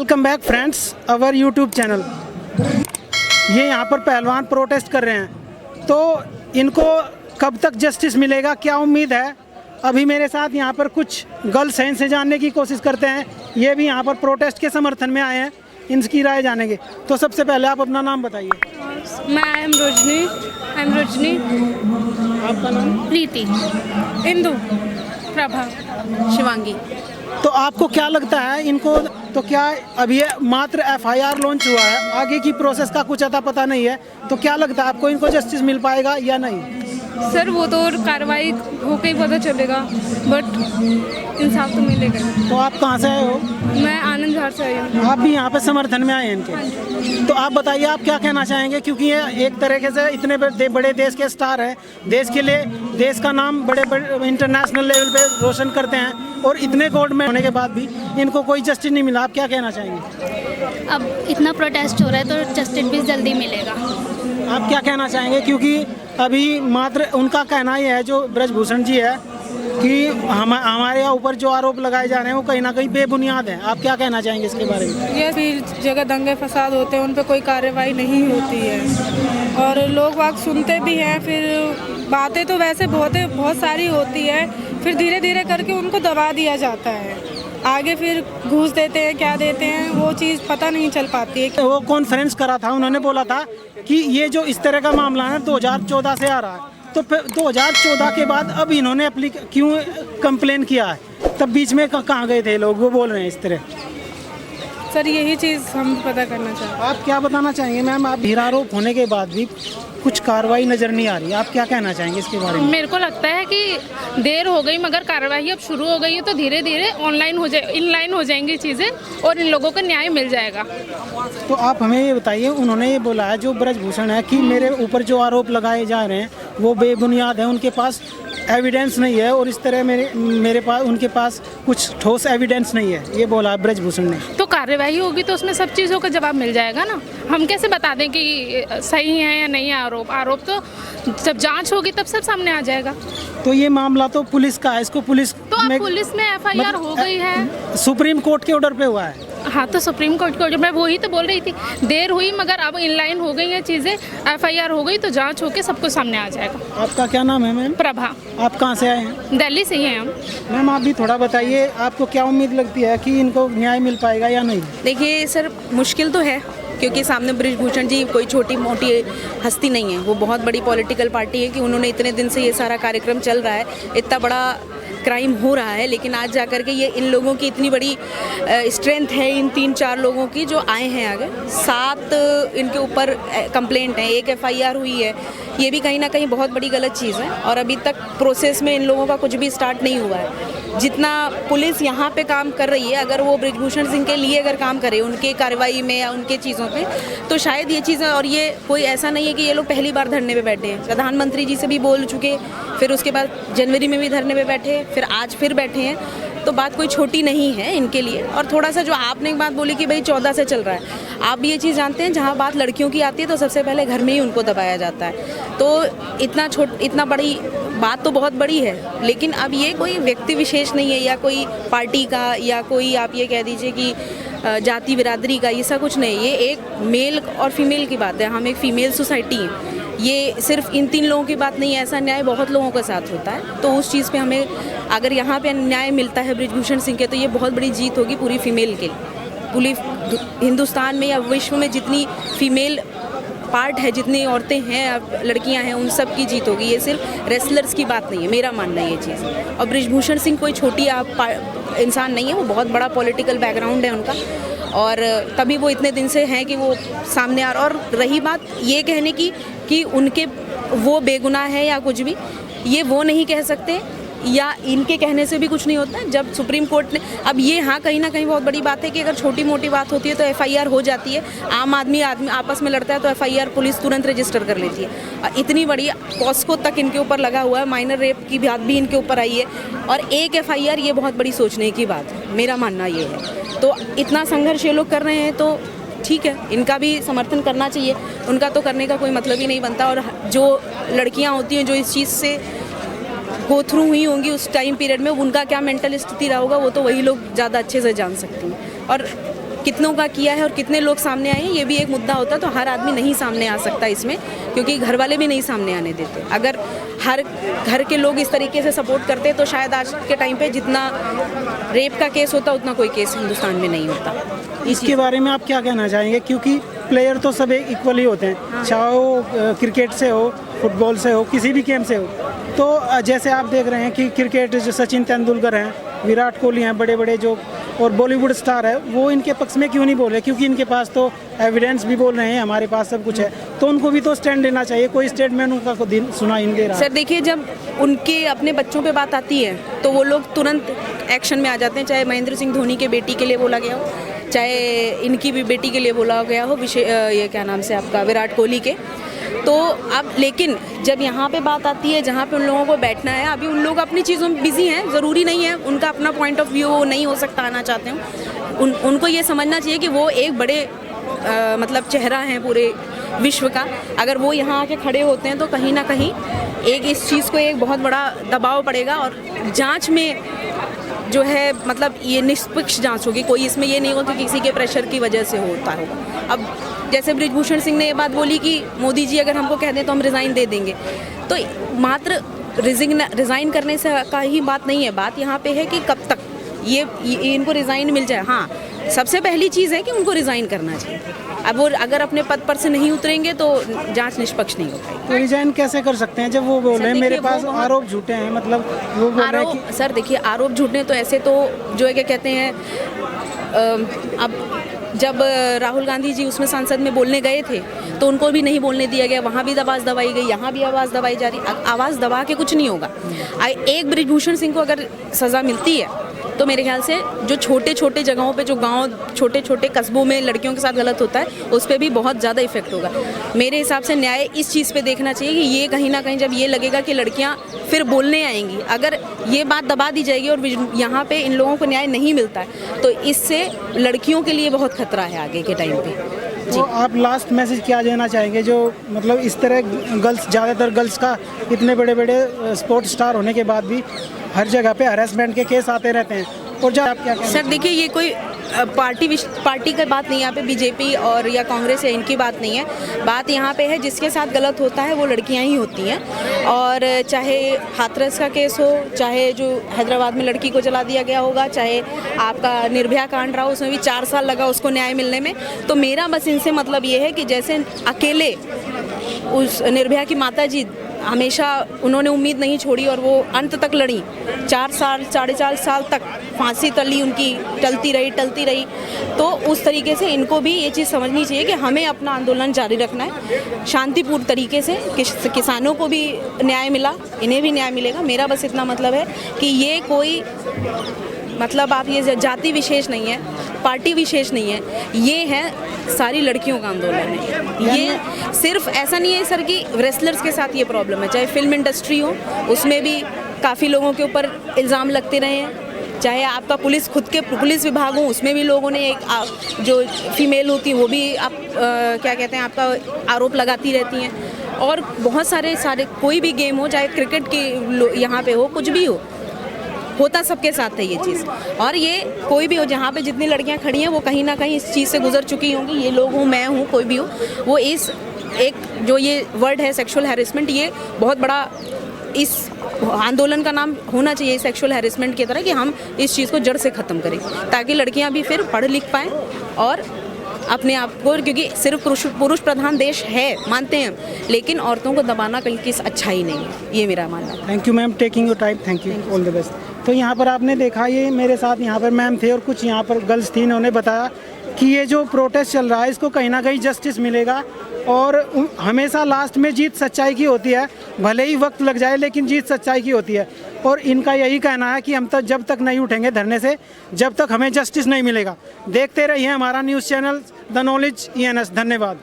Welcome back friends our YouTube channel. ये यहाँ पर पहलवान प्रोटेस्ट कर रहे हैं, तो इनको कब तक जस्टिस मिलेगा, क्या उम्मीद है? अभी मेरे साथ यहाँ पर कुछ गर्ल्स हैं, इनसे जानने की कोशिश करते हैं। ये भी यहाँ पर प्रोटेस्ट के समर्थन में आए हैं, इनकी राय जानेंगे। तो सबसे पहले आप अपना नाम बताइए। मैं आई एम रोजनी। आपका नाम? प्रीति, इंदु, प्रभा, शिवांगी। तो आपको क्या लगता है इनको, तो क्या अभी ये मात्र एफआईआर लॉन्च हुआ है, आगे की प्रोसेस का कुछ अता पता नहीं है, तो क्या लगता है आपको इनको जस्टिस मिल पाएगा या नहीं? सर वो तो कार्रवाई होकर ही पता चलेगा, बट इंसाफ तो मिलेगा। तो आप कहाँ से आए हो? मैं आनंद विहार से आई हूँ। आप भी यहाँ पे समर्थन में आए हैं इनके, तो आप बताइए आप क्या कहना चाहेंगे, क्योंकि ये एक तरीके से इतने बड़े देश के स्टार हैं, देश के लिए देश का नाम बड़े इंटरनेशनल लेवल पे रोशन करते हैं, और इतने गोल्ड में होने के बाद भी इनको कोई जस्टिस नहीं मिला। आप क्या कहना चाहेंगे? अब इतना प्रोटेस्ट हो रहा है तो जस्टिस भी जल्दी मिलेगा। आप क्या कहना चाहेंगे, क्योंकि अभी मात्र उनका कहना ही है, जो ब्रजभूषण जी है, कि हमारे ऊपर जो आरोप लगाए जा रहे हैं वो कहीं ना कहीं बेबुनियाद हैं। आप क्या कहना चाहेंगे इसके बारे में? ये फिर जगह दंगे फसाद होते हैं, उन पर कोई कार्रवाई नहीं होती है, और लोग वाग सुनते भी हैं। फिर बातें तो वैसे बहुत सारी होती है, फिर धीरे धीरे करके उनको दबा दिया जाता है। आगे फिर घूस देते हैं, क्या देते हैं, वो चीज़ पता नहीं चल पाती है। वो कॉन्फ्रेंस करा था, उन्होंने बोला था कि ये जो इस तरह का मामला है 2014 से आ रहा है, तो 2014 के बाद अब इन्होंने क्यों कंप्लेन किया है? तब बीच में कहाँ गए थे लोग? वो बोल रहे हैं इस तरह। सर यही चीज़ हम पता करना चाहते हैं। आप क्या बताना चाहेंगे मैम? आप आरोप होने के बाद भी कुछ कार्रवाई नज़र नहीं आ रही, आप क्या कहना चाहेंगे इसके बारे में? मेरे को लगता है कि देर हो गई, मगर कार्रवाई अब शुरू हो गई है, तो धीरे धीरे इनलाइन हो जाएंगी चीज़ें और इन लोगों को न्याय मिल जाएगा। तो आप हमें ये बताइए, उन्होंने ये बोला है जो ब्रजभूषण है कि मेरे ऊपर जो आरोप लगाए जा रहे हैं वो बेबुनियाद है, उनके पास एविडेंस नहीं है, और इस तरह उनके पास कुछ ठोस एविडेंस नहीं है, ये बोला ब्रजभूषण ने। तो कार्रवाई होगी तो उसमें सब चीज़ों का जवाब मिल जाएगा ना। हम कैसे बता दें कि सही है या नहीं है आरोप तो जब जांच होगी तब सब सामने आ जाएगा। तो ये मामला तो पुलिस का है, इसको पुलिस में एफआईआर हो गई है, सुप्रीम कोर्ट के ऑर्डर पे हुआ है। हाँ, तो सुप्रीम कोर्ट के ऑर्डर, मैं वही तो बोल रही थी, देर हुई मगर अब इनलाइन हो गई हैं चीज़ें, एफआईआर हो गई तो जांच होके सबको सामने आ जाएगा। आपका क्या नाम है मैम? प्रभा। आप कहाँ से आए हैं? दिल्ली से ही हैं हम। मैम आप भी थोड़ा बताइए, आपको क्या उम्मीद लगती है कि इनको न्याय मिल पाएगा या नहीं? देखिए सर, मुश्किल तो है, क्योंकि सामने ब्रजभूषण जी कोई छोटी मोटी हस्ती नहीं है, वो बहुत बड़ी पॉलिटिकल पार्टी है कि उन्होंने इतने दिन से ये सारा कार्यक्रम चल रहा है, इतना बड़ा क्राइम हो रहा है, लेकिन आज जाकर के ये इन लोगों की इतनी बड़ी स्ट्रेंथ है, इन 3-4 लोगों की जो आए हैं आगे, 7 इनके ऊपर कंप्लेंट है, 1 एफआईआर हुई है, ये भी कहीं ना कहीं बहुत बड़ी गलत चीज़ है, और अभी तक प्रोसेस में इन लोगों का कुछ भी स्टार्ट नहीं हुआ है। जितना पुलिस यहाँ पे काम कर रही है, अगर वो ब्रजभूषण सिंह के लिए अगर काम करे उनके कार्रवाई में या उनके चीज़ों पे, तो शायद ये चीज़ें, और ये कोई ऐसा नहीं है कि ये लोग पहली बार धरने पे बैठे हैं, प्रधानमंत्री जी से भी बोल चुके, फिर उसके बाद जनवरी में भी धरने पे बैठे, फिर आज फिर बैठे हैं, तो बात कोई छोटी नहीं है इनके लिए। और थोड़ा सा जो आपने एक बात बोली कि भाई 14 से चल रहा है, आप भी ये चीज़ जानते हैं, जहाँ बात लड़कियों की आती है तो सबसे पहले घर में ही उनको दबाया जाता है, तो इतना बड़ी बात तो बहुत बड़ी है, लेकिन अब ये कोई व्यक्ति विशेष नहीं है या कोई पार्टी का या कोई आप ये कह दीजिए कि जाति बिरादरी का, ये सब कुछ नहीं, ये एक मेल और फीमेल की बात है। हम एक फीमेल सोसाइटी हैं, ये सिर्फ इन 3 लोगों की बात नहीं है, ऐसा न्याय बहुत लोगों के साथ होता है, तो उस चीज़ पे हमें अगर यहाँ पे न्याय मिलता है ब्रजभूषण सिंह के, तो ये बहुत बड़ी जीत होगी पूरी फीमेल के लिए। पूरी हिंदुस्तान में या विश्व में जितनी फीमेल पार्ट है, जितनी औरतें हैं, लड़कियां हैं, उन सब की जीत होगी। ये सिर्फ रेसलर्स की बात नहीं है, मेरा मानना है ये चीज़। और ब्रजभूषण सिंह कोई छोटी इंसान नहीं है, वो बहुत बड़ा पॉलिटिकल बैकग्राउंड है उनका, और तभी वो इतने दिन से हैं कि वो सामने आ रहा। और रही बात ये कहने की कि उनके वो बेगुनाह है या कुछ भी, ये वो नहीं कह सकते, या इनके कहने से भी कुछ नहीं होता। जब सुप्रीम कोर्ट ने, अब ये हाँ कहीं ना कहीं बहुत बड़ी बात है कि अगर छोटी मोटी बात होती है तो एफआईआर हो जाती है, आम आदमी आपस में लड़ता है तो एफआईआर पुलिस तुरंत रजिस्टर कर लेती है। इतनी बड़ी पॉस्को तक इनके ऊपर लगा हुआ है, माइनर रेप की बात भी इनके ऊपर आई है, और 1 एफआईआर, ये बहुत बड़ी सोचने की बात है, मेरा मानना ये है। तो इतना संघर्ष ये लोग कर रहे हैं तो ठीक है, इनका भी समर्थन करना चाहिए, उनका तो करने का कोई मतलब ही नहीं बनता। और जो लड़कियाँ होती हैं जो इस चीज़ से गो थ्रू हुई होंगी उस टाइम पीरियड में, उनका क्या मेंटल स्थिति रहा होगा वो तो वही लोग ज़्यादा अच्छे से जान सकते हैं। और कितनों का किया है और कितने लोग सामने आए हैं ये भी एक मुद्दा होता है। तो हर आदमी नहीं सामने आ सकता इसमें, क्योंकि घर वाले भी नहीं सामने आने देते। अगर हर घर के लोग इस तरीके से सपोर्ट करते तो शायद आज के टाइम पे जितना रेप का केस होता उतना कोई केस हिंदुस्तान में नहीं होता। इसके बारे में आप क्या कहना चाहेंगे? क्योंकि प्लेयर तो सब इक्वली होते हैं, चाहे वो क्रिकेट से हो, फुटबॉल से हो, किसी भी गेम से हो। तो जैसे आप देख रहे हैं कि क्रिकेट जो सचिन तेंदुलकर हैं, विराट कोहली हैं, बड़े बड़े जो और बॉलीवुड स्टार है, वो इनके पक्ष में क्यों नहीं बोल रहे? क्योंकि इनके पास तो एविडेंस भी बोल रहे हैं, हमारे पास सब कुछ है, तो उनको भी तो स्टैंड लेना चाहिए। कोई स्टेटमेंट उनका को सुना ही नहीं दे रहा। सर देखिए, जब उनके अपने बच्चों पे बात आती है तो वो लोग तुरंत एक्शन में आ जाते हैं। चाहे महेंद्र सिंह धोनी के बेटी के लिए बोला गया हो, चाहे इनकी भी बेटी के लिए बोला गया हो, ये क्या नाम से आपका विराट कोहली के। तो अब लेकिन जब यहाँ पे बात आती है जहाँ पे उन लोगों को बैठना है, अभी उन लोग अपनी चीज़ों में बिजी हैं, ज़रूरी नहीं है उनका अपना पॉइंट ऑफ व्यू नहीं हो सकता आना चाहते हो। उनको ये समझना चाहिए कि वो एक बड़े मतलब चेहरा हैं पूरे विश्व का। अगर वो यहाँ आके खड़े होते हैं तो कहीं ना कहीं एक इस चीज़ को एक बहुत बड़ा दबाव पड़ेगा और जांच में जो है मतलब ये निष्पक्ष जांच होगी। कोई इसमें ये नहीं होता कि किसी के प्रेशर की वजह से होता होगा। अब जैसे बृजभूषण सिंह ने ये बात बोली कि मोदी जी अगर हमको कह दें तो हम रिज़ाइन दे देंगे, तो मात्र रिज़ाइन करने से का ही बात नहीं है। बात यहाँ पे है कि कब तक ये इनको रिज़ाइन मिल जाए। हाँ, सबसे पहली चीज़ है कि उनको रिज़ाइन करना चाहिए। अब वो अगर अपने पद पर से नहीं उतरेंगे तो जांच निष्पक्ष नहीं हो पाएगी। तो रिजाइन कैसे कर सकते हैं जब वो बोल रहे हैं मेरे पास आरोप झूठे हैं? मतलब वो बोल रहे हैं कि सर देखिए, आरोप झूठे तो ऐसे तो जो है क्या कहते हैं, अब जब राहुल गांधी जी उसमें संसद में बोलने गए थे तो उनको भी नहीं बोलने दिया गया, वहाँ भी आवाज़ दबाई गई, यहाँ भी आवाज़ दबाई जा रही। आवाज़ दबा के कुछ नहीं होगा। एक बृजभूषण सिंह को अगर सज़ा मिलती है तो मेरे ख्याल से जो छोटे छोटे जगहों पे, जो गांव छोटे छोटे कस्बों में लड़कियों के साथ गलत होता है, उस पर भी बहुत ज़्यादा इफेक्ट होगा। मेरे हिसाब से न्याय इस चीज़ पे देखना चाहिए कि ये कहीं ना कहीं जब ये लगेगा कि लड़कियां फिर बोलने आएंगी, अगर ये बात दबा दी जाएगी और यहाँ पे इन लोगों को न्याय नहीं मिलता है तो इससे लड़कियों के लिए बहुत खतरा है आगे के टाइम पे। तो आप लास्ट मैसेज क्या देना चाहेंगे? जो मतलब इस तरह गर्ल्स, ज़्यादातर गर्ल्स का इतने बड़े बड़े स्पोर्ट स्टार होने के बाद भी हर जगह पे हरासमेंट के केस आते रहते हैं, और जब आप क्या कहेंगे? सर देखिए, ये कोई पार्टी का बात नहीं है यहाँ पे, बीजेपी और या कांग्रेस है इनकी बात नहीं है। बात यहाँ पे है जिसके साथ गलत होता है वो लड़कियाँ ही होती हैं। और चाहे हाथरस का केस हो, चाहे जो हैदराबाद में लड़की को जला दिया गया होगा, चाहे आपका निर्भया कांड रहा, उसमें भी 4 साल लगा उसको न्याय मिलने में। तो मेरा बस इनसे मतलब ये है कि जैसे अकेले उस निर्भया की माता जी हमेशा उन्होंने उम्मीद नहीं छोड़ी और वो अंत तक लड़ी, 4 साल 4.5 साल तक फांसी तली उनकी टलती रही। तो उस तरीके से इनको भी ये चीज़ समझनी चाहिए कि हमें अपना आंदोलन जारी रखना है शांतिपूर्ण तरीके से। किसानों को भी न्याय मिला, इन्हें भी न्याय मिलेगा। मेरा बस इतना मतलब है कि ये कोई मतलब आप ये जाति विशेष नहीं है, पार्टी विशेष नहीं है, ये है सारी लड़कियों का आंदोलन है। ये सिर्फ ऐसा नहीं है सर कि रेसलर्स के साथ ये प्रॉब्लम है, चाहे फिल्म इंडस्ट्री हो उसमें भी काफ़ी लोगों के ऊपर इल्ज़ाम लगते रहे हैं, चाहे आपका पुलिस खुद के पुलिस विभाग हो उसमें भी लोगों ने एक जो फीमेल होती है वो भी आप क्या कहते हैं आपका आरोप लगाती रहती हैं। और बहुत सारे कोई भी गेम हो, चाहे क्रिकेट की यहाँ पे हो, कुछ भी होता सबके साथ है ये चीज़। और ये कोई भी हो, जहाँ पे जितनी लड़कियाँ खड़ी हैं वो कहीं ना कहीं इस चीज़ से गुजर चुकी होंगी। ये लोग हूँ, मैं हूँ, कोई भी हो, वो इस एक जो ये वर्ड है सेक्सुअल हैरेसमेंट, ये बहुत बड़ा इस आंदोलन का नाम होना चाहिए सेक्सुअल हैरेसमेंट की तरह, कि हम इस चीज़ को जड़ से ख़त्म करें ताकि लड़कियाँ भी फिर पढ़ लिख पाएँ और अपने आप को, क्योंकि सिर्फ पुरुष प्रधान देश है मानते हैं, लेकिन औरतों को दबाना कहीं किस अच्छा ही नहीं है, ये मेरा मानना है। Thank you ma'am, taking your time, thank you, all the best. तो यहाँ पर आपने देखा, ये मेरे साथ यहाँ पर मैम थे और कुछ यहाँ पर गर्ल्स थी, इन्होंने बताया कि ये जो प्रोटेस्ट चल रहा है इसको कहीं ना कहीं जस्टिस मिलेगा और हमेशा लास्ट में जीत सच्चाई की होती है, भले ही वक्त लग जाए लेकिन जीत सच्चाई की होती है। और इनका यही कहना है कि हम तक जब तक नहीं उठेंगे धरने से, जब तक हमें जस्टिस नहीं मिलेगा। देखते रहिए हमारा news channel the knowledge ENS। धन्यवाद।